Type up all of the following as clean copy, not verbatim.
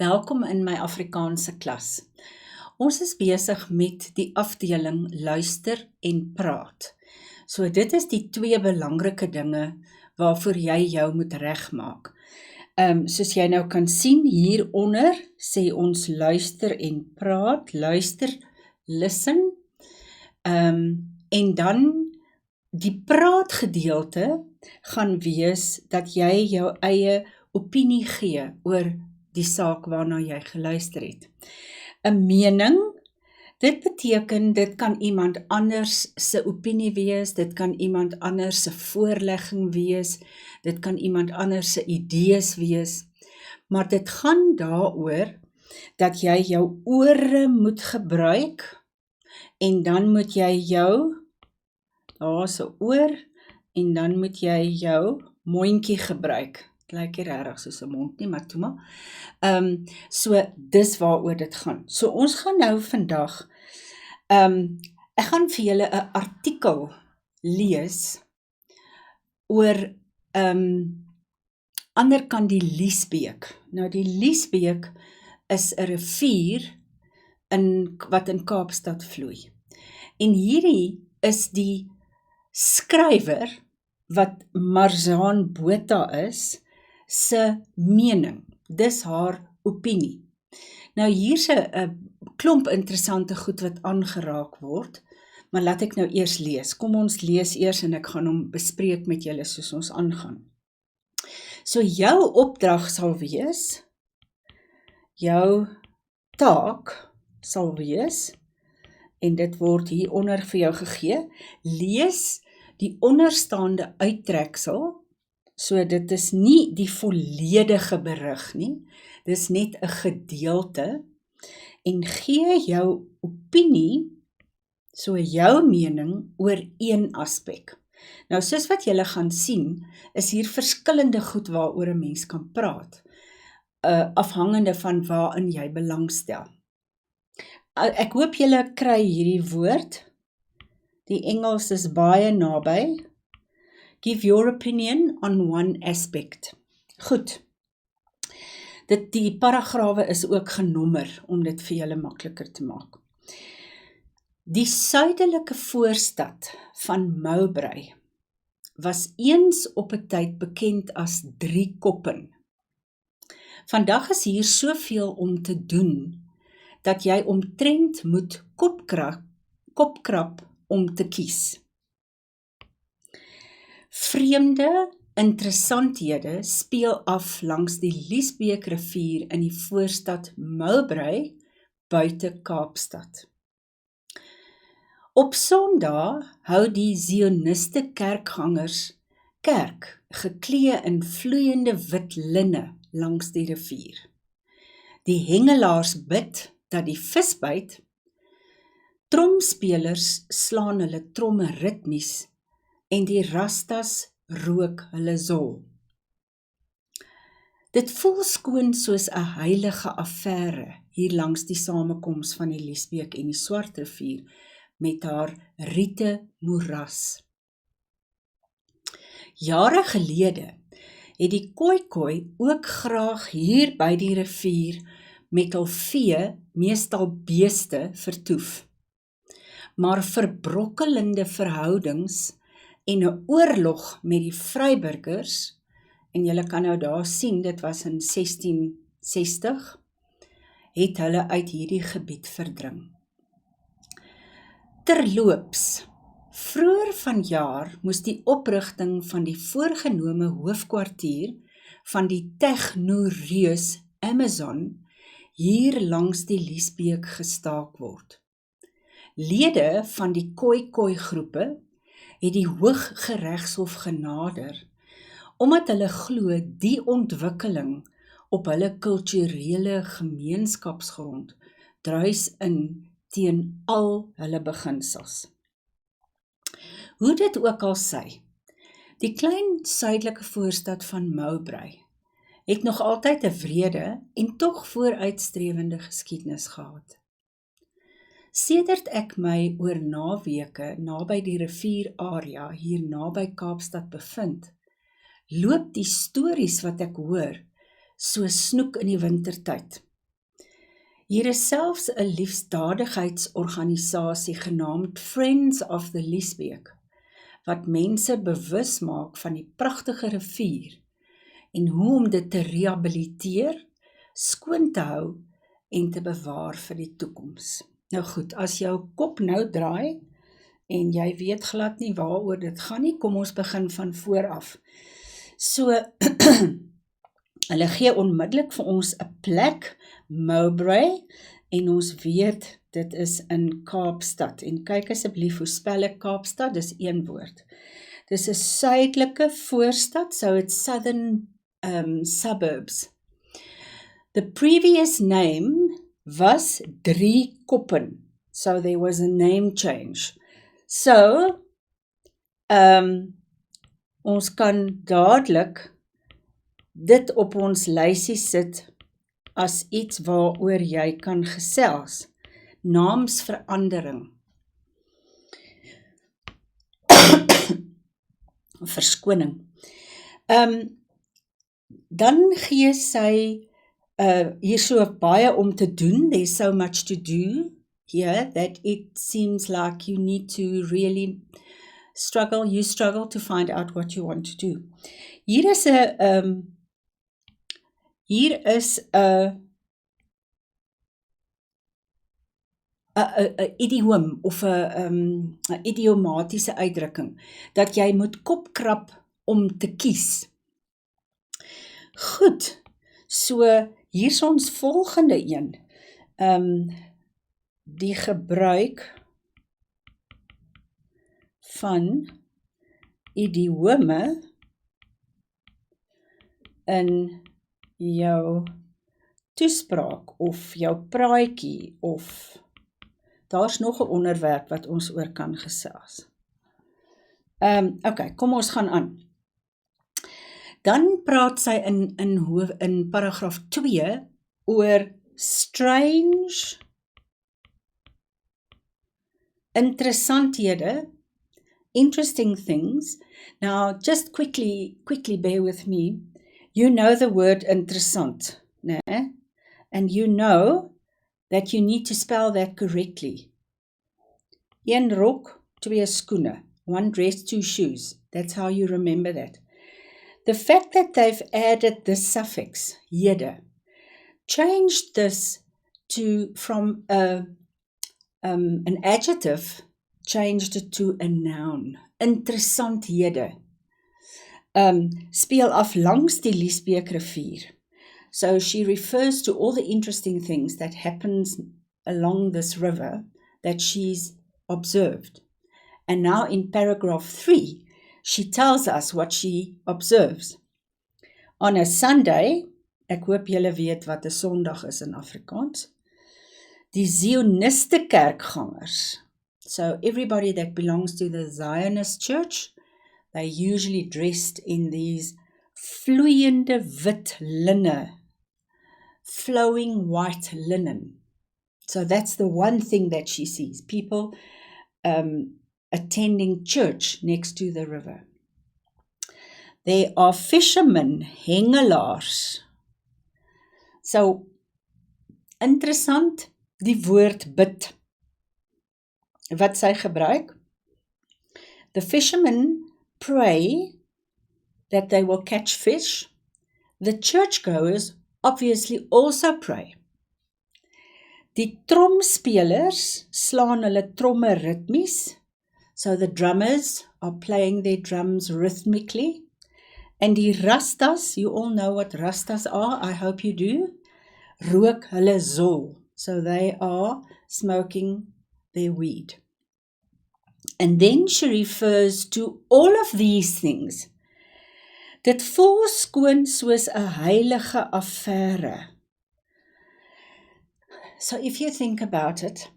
Welkom in my Afrikaanse klas. Ons is besig met die afdeling luister en praat. So dit is die twee belangrike dinge waarvoor jy jou moet regmaak. Soos jy nou kan sien hieronder sê ons luister en praat, luister, listen, en dan die praat gedeelte gaan wees dat jy jou eie opinie gee oor die saak waarna jy geluister het. 'n mening, dit beteken, dit kan iemand anders se opinie wees, dit kan iemand anders se voorlegging wees, dit kan iemand anders se idees wees, maar dit gaan daaroor dat jy jou ore moet gebruik, en dan moet jy daar is 'n oor, en dan moet jy jou mondjie gebruik. Lyk nie regtig soos 'n mond nie, maar toe maar. So dis waaroor dit gaan. So ons gaan nou vandag, ek gaan vir julle 'n artikel lees oor anderkant die Liesbeek. Nou die Liesbeek is 'n rivier wat in Kaapstad vloei. En hierdie is die skrywer wat Marzaan Botha is, se mening. Dis haar opinie. Nou hier's 'n klomp interessante goed wat aangeraak word, maar laat ek nou eers lees. Kom ons lees eers en ek gaan hom bespreek met julle soos ons aangaan. So jou opdrag sal wees, jou taak sal wees, en dit word hieronder vir jou gegee, lees die onderstaande uittreksel. So dit is nie die volledige berig nie, dis net 'n gedeelte, en gee jou opinie, so jou mening oor een aspek. Nou soos wat julle gaan sien, is hier verskillende goed waaroor 'n mens kan praat, afhangende van waarin jy belangstel. Ek hoop julle kry hierdie woord. Die Engels is baie naby. Give your opinion on one aspect. Goed. Die paragrawe is ook genommer, om dit vir julle makliker te maak. Die suidelike voorstad van Mowbray was eens op 'n tyd bekend as Driekoppen. Vandag is hier soveel om te doen, dat jy omtrent moet kopkrap om te kies. Vreemde interessanthede speel af langs die Liesbeek rivier in die voorstad Mowbray buite Kaapstad. Op Sondag hou die Zioniste kerkgangers kerk, geklee in vloeiende wit linne langs die rivier. Die hengelaars bid dat die vis byt, tromspelers slaan hulle tromme ritmies, en die rastas rook hulle zol. Dit voel skoon soos 'n heilige affære hier langs die samekoms van die Liesbeek en die Swart rivier met haar riete moeras. Jare gelede het die Khoikhoi ook graag hier by die rivier met hul vee, meestal beeste, vertoef. Maar verbrokkelende verhoudings en 'n oorlog met die vryburgers, en julle kan nou daar sien, dit was in 1660, het hulle uit hierdie gebied verdring. Terloops, vroeër vanjaar moes die oprigting van die voorgenome hoofkwartier van die tegnoreus Amazon hier langs die Liesbeek gestaak word. Lede van die Khoikhoi groepe het die Hooggeregshof genader, omdat hulle glo die ontwikkeling op hulle kulturele gemeenskapsgrond druis in teen al hulle beginsels. Hoe dit ook al sy, die klein suidelike voorstad van Mowbray het nog altyd 'n wrede en tog vooruitstrewende geskiedenis gehad. Sedert ek my oor naweke naby die rivierarea hier naby Kaapstad bevind, loop die stories wat ek hoor so snoek in die wintertyd. Hier is selfs 'n liefdadigheidsorganisasie genaamd Friends of the Liesbeek, wat mense bewus maak van die pragtige rivier en hoe om dit te rehabiliteer, skoon te hou en te bewaar vir die toekoms. Nou goed, as jou kop nou draai en jy weet glad nie waaroor dit gaan nie, kom ons begin van vooraf. So, hulle gee onmiddellik vir ons 'n plek, Mowbray, en ons weet dit is in Kaapstad. En kyk asseblief hoe spel ek Kaapstad, dis een woord. Dis 'n suidelike voorstad, so it's southern suburbs. The previous name was Driekoppen, so there was a name change. So, ons kan dadelik dit op ons lysie sit as iets waaroor jy kan gesels. Naamsverandering. Verskoning. Dan gee sy hier so baie om te doen. There's so much to do here that it seems like you need to really struggle to find out what you want to do. Hier is 'n idioom of 'n idiomatiese uitdrukking dat jy moet kopkrap om te kies. Goed, so hier is ons volgende een. Die gebruik van idiome in jou toespraak of jou praatjie of daar's nog 'n onderwerp wat ons oor kan gesels. Okay, kom ons gaan aan. Dan praat sy in paragraaf 2 oor strange interessanthede, interesting things. Now, just quickly bear with me. You know the word interessant, né? And you know that you need to spell that correctly. Een rok, 2 skoene. One dress, 2 shoes. That's how you remember that. The fact that they've added this suffix, hede, changed this from an adjective, changed it to a noun. Interessanthede. Speel af langs die Liesbeek rivier. So she refers to all the interesting things that happens along this river that she's observed. And now in paragraph 3, she tells us what she observes. On a Sunday, ek hoop julle weet wat 'n Sondag is in Afrikaans, die Zioniste kerkgangers, so everybody that belongs to the Zionist church, they usually dressed in these vloeiende wit linne, flowing white linen. So that's the one thing that she sees, people attending church next to the river. There are fishermen, hengelaars. So, interessant, die woord bid, wat sy gebruik. The fishermen pray that they will catch fish. The churchgoers obviously also pray. Die tromspelers slaan hulle tromme ritmies. So the drummers are playing their drums rhythmically. And die rastas, you all know what rastas are, I hope you do, rook hulle zol. So they are smoking their weed. And then she refers to all of these things. Dit voel skoon soos 'n heilige affære. So if you think about it,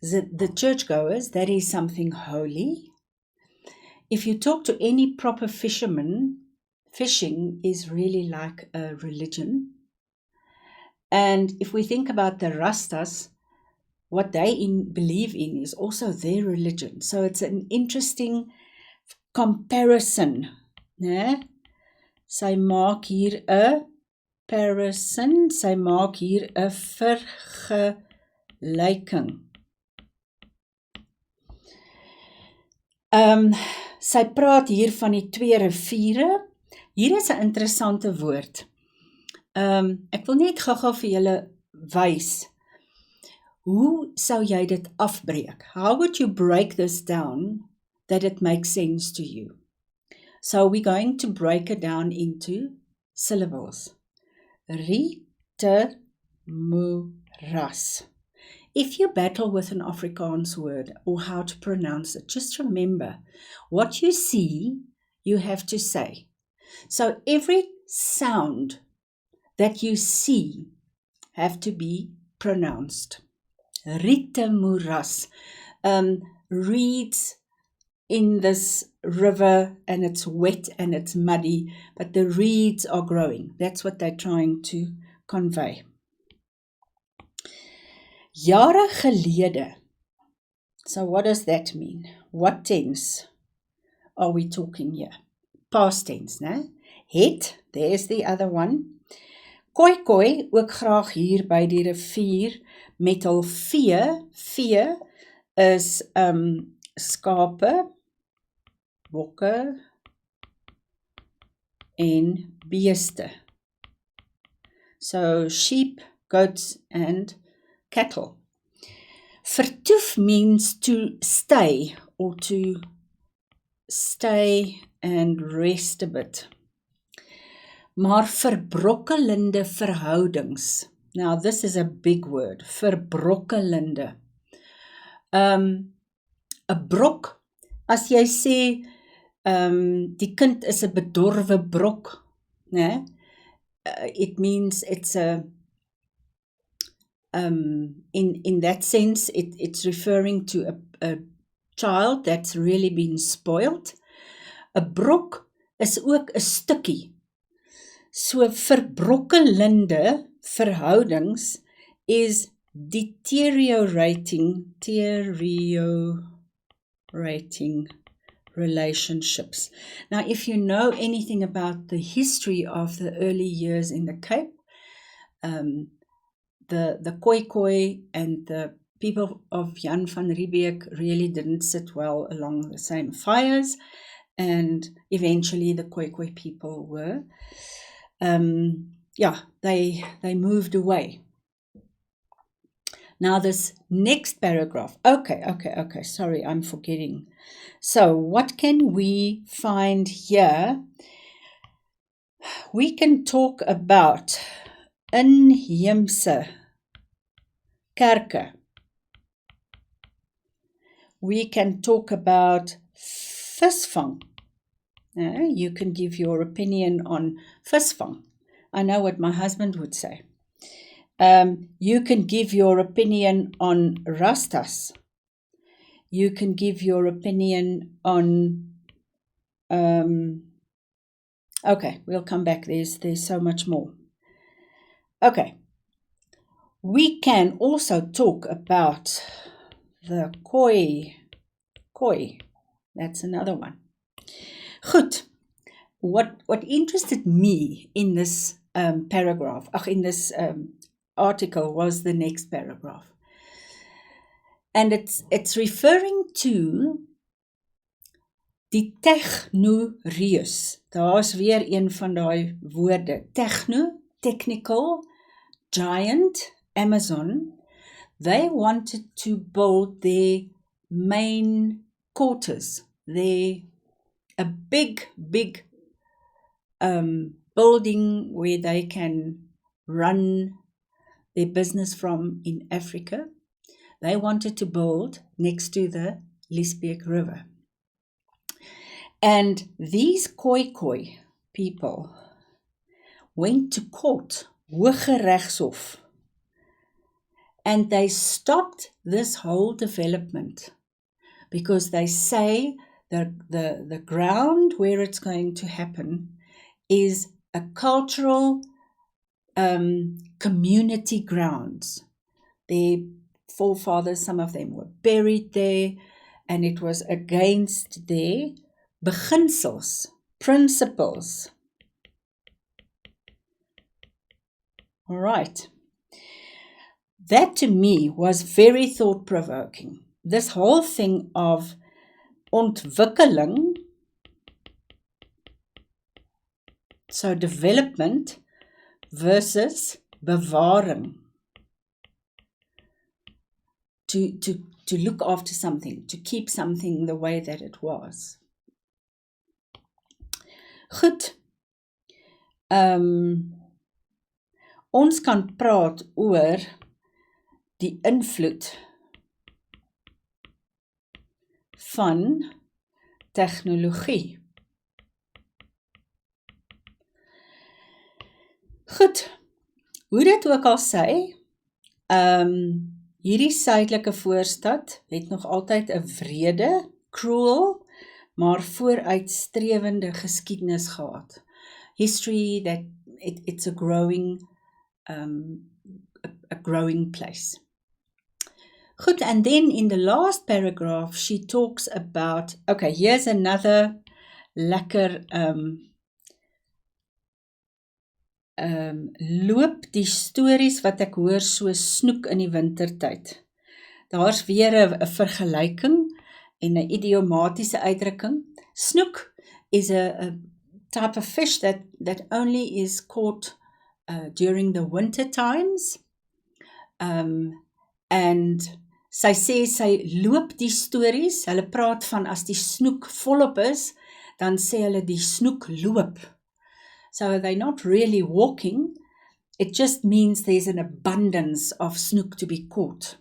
the churchgoers, that is something holy. If you talk to any proper fisherman, fishing is really like a religion. And if we think about the Rastas, what they believe in is also their religion. So it's an interesting comparison. Né? Sy maak hier 'n comparison. Sy maak hier 'n vergelyking. Sy praat hier van die 2 riviere. Hier is 'n interessante woord. Ek wil net gou-gou vir julle wys. Hoe sou jy dit afbreek? How would you break this down that it makes sense to you? So we're going to break it down into syllables. Rietemoeras. If you battle with an Afrikaans word or how to pronounce it, just remember, what you see, you have to say. So every sound that you see have to be pronounced. Rietemoeras. Reeds in this river, and it's wet and it's muddy, but the reeds are growing. That's what they're trying to convey. Jare gelede. So what does that mean? What tense are we talking here? Past tense, né? Het, there's the other one. Koi koi, ook graag hier by die rivier, met hul vee. Vee is skape, bokke en beeste. So sheep, goats and cattle. Vertoef means to stay or to stay and rest a bit. Maar verbrokkelende verhoudings. Now this is a big word. Verbrokkelende. 'n brok, as jy sê, die kind is 'n bedorwe brok, né? It means it's a in that sense it's referring to a child that's really been spoiled. 'n brok is ook 'n stukkie. So verbrokkelende verhoudings is deteriorating relationships. Now, if you know anything about the history of the early years in the Cape, the Khoikhoi and the people of Jan van Riebeeck really didn't sit well along the same fires, and eventually the Khoikhoi people were, they moved away. Now this next paragraph, okay, sorry, I'm forgetting. So what can we find here? We can talk about inheemse kerke. We can talk about visvang. You can give your opinion on visvang. I know what my husband would say. You can give your opinion on rastas. You can give your opinion on... okay, we'll come back. There's so much more. Okay. We can also talk about the Khoi. That's another one. Goed. What interested me in this paragraph, in this article, was the next paragraph. And it's referring to die technoreus. Daar's weer een van daai woorde. Technical, giant, Amazon. They wanted to build their main quarters. A big building where they can run their business from in Africa. They wanted to build next to the Liesbeek River. And these Khoikhoi people went to court, Hooggeregshof, and they stopped this whole development because they say the ground where it's going to happen is a cultural community grounds. Their forefathers, some of them were buried there, and it was against their beginsels, principles. All right. That to me was very thought-provoking. This whole thing of ontwikkeling, so development versus bewaring. To look after something, to keep something the way that it was. Goed. Ons kan praat oor die invloed van tegnologie. Goed, hoe dit ook al sê, hierdie suidelike voorstad het nog altyd 'n wrede, cruel, maar vooruitstrewende geskiedenis gehad. History that it's a growing place. Good, and then in the last paragraph, she talks about, okay, here's another lekker loop die stories wat ek hoor so snoek in die wintertyd. Daar's weer 'n vergelyking en 'n idiomatiese uitdrukking. Snoek is a type of fish that only is caught during the winter times. And sy sê sy loop die stories, hulle praat van as die snoek volop is, dan sê hulle die snoek loop. So they're not really walking, it just means there's an abundance of snoek to be caught.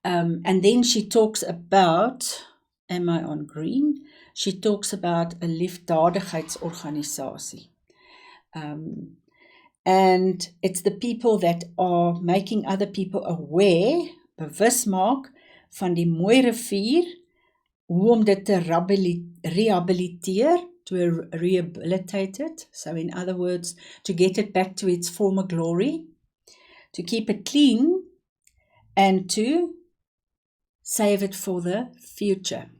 And then she talks about, am I on green? She talks about 'n liefdadigheidsorganisasie. And it's the people that are making other people aware, bewus maak van die mooi rivier, hoe om dit te rehabiliteer, to rehabilitate it, so in other words, to get it back to its former glory, to keep it clean, and to save it for the future.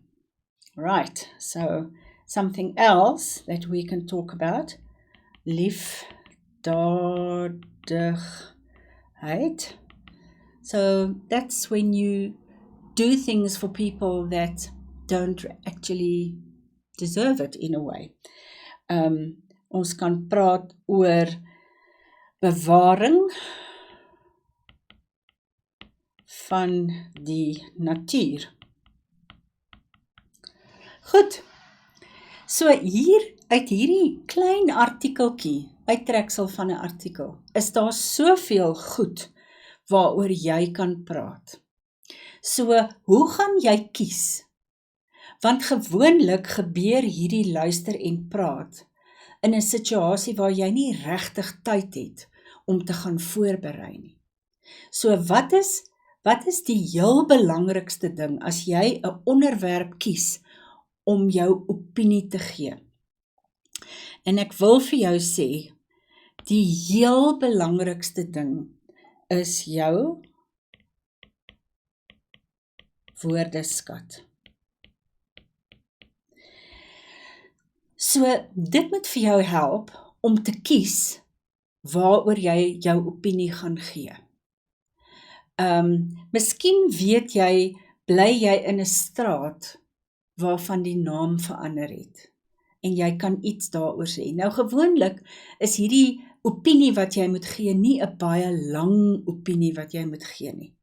Right, so something else that we can talk about, liefdadigheid. So that's when you do things for people that don't actually deserve it in a way. Ons kan praat oor bewaring van die natuur. Goed, so hier uit hierdie klein artikeltjie, uittreksel van 'n artikel, is daar soveel goed waaroor jy kan praat. So, hoe gaan jy kies? Want gewoonlik gebeur hierdie luister en praat in 'n situasie waar jy nie regtig tyd het om te gaan voorberei nie. So wat is die heel belangrikste ding as jy 'n onderwerp kies om jou opinie te gee? En ek wil vir jou sê, die heel belangrikste ding is jou woordeskat. So, dit moet vir jou help om te kies waaroor jy jou opinie gaan gee. Miskien weet jy, bly jy in 'n straat waarvan die naam verander het, en jy kan iets daaroor sê. Nou gewoonlik is hierdie opinie wat jy moet gee nie 'n baie lang opinie wat jy moet gee nie.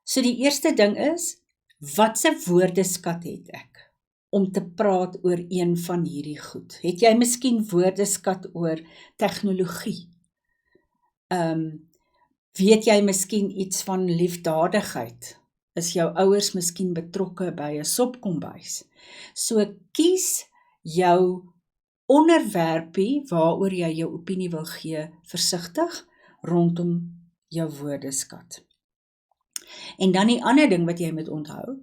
So die eerste ding is, watse woordeskat het ek om te praat oor een van hierdie goed? Het jy miskien woordeskat oor tegnologie? Weet jy miskien iets van liefdadigheid? Is jou ouers miskien betrokke by 'n sopkombuis? So kies jou onderwerpie waaroor jy jou opinie wil gee, versigtig rondom jou woordeskat. En dan die ander ding wat jy moet onthou,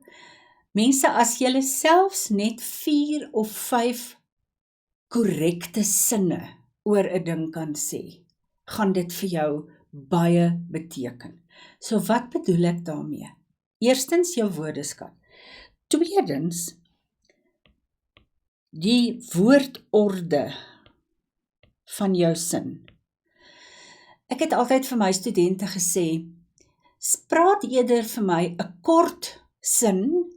mense, as jy selfs net 4 of 5 korrekte sinne oor 'n ding kan sê, gaan dit vir jou baie beteken. So wat bedoel ek daarmee? Eerstens jou woordeskat. Tweedens, die woordorde van jou sin. Ek het altyd vir my studente gesê, praat eerder vir my 'n kort sin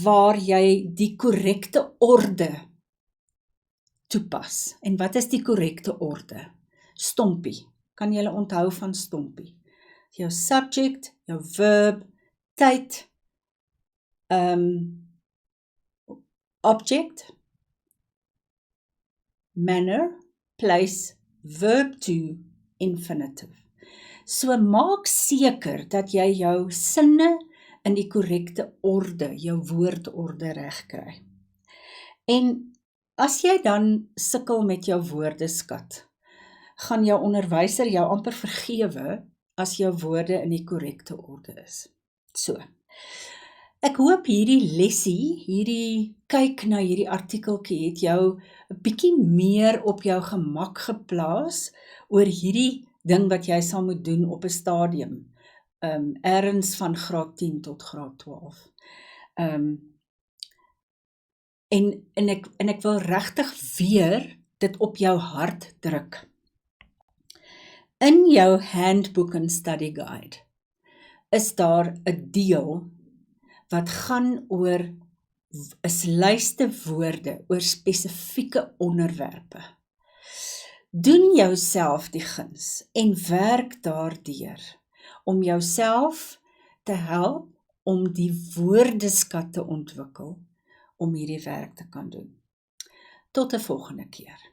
waar jy die korrekte orde toepas. En wat is die korrekte orde? Stompie. Kan julle onthou van stompie? Jou subject, jou verb, tyd, object, manner, place, verb to, infinitive. So maak seker dat jy jou sinne in die korrekte orde, jou woordorde reg kry. En as jy dan sukkel met jou woordeskat, gaan jou onderwyser jou amper vergewe as jou woorde in die korrekte orde is. So, ek hoop hierdie lesie, hierdie kyk na hierdie artikeltjie het jou 'n bietjie meer op jou gemak geplaas oor hierdie ding wat jy sal moet doen op 'n stadium, ergens van graad 10 tot graad 12. En ek wil regtig weer dit op jou hart druk. In jou handbook en study guide is daar 'n deel wat gaan oor 'n lyste woorde oor spesifieke onderwerpe. Doen jouself die guns en werk daardeur om jouself te help om die woordeskat te ontwikkel om hierdie werk te kan doen. Tot 'n volgende keer.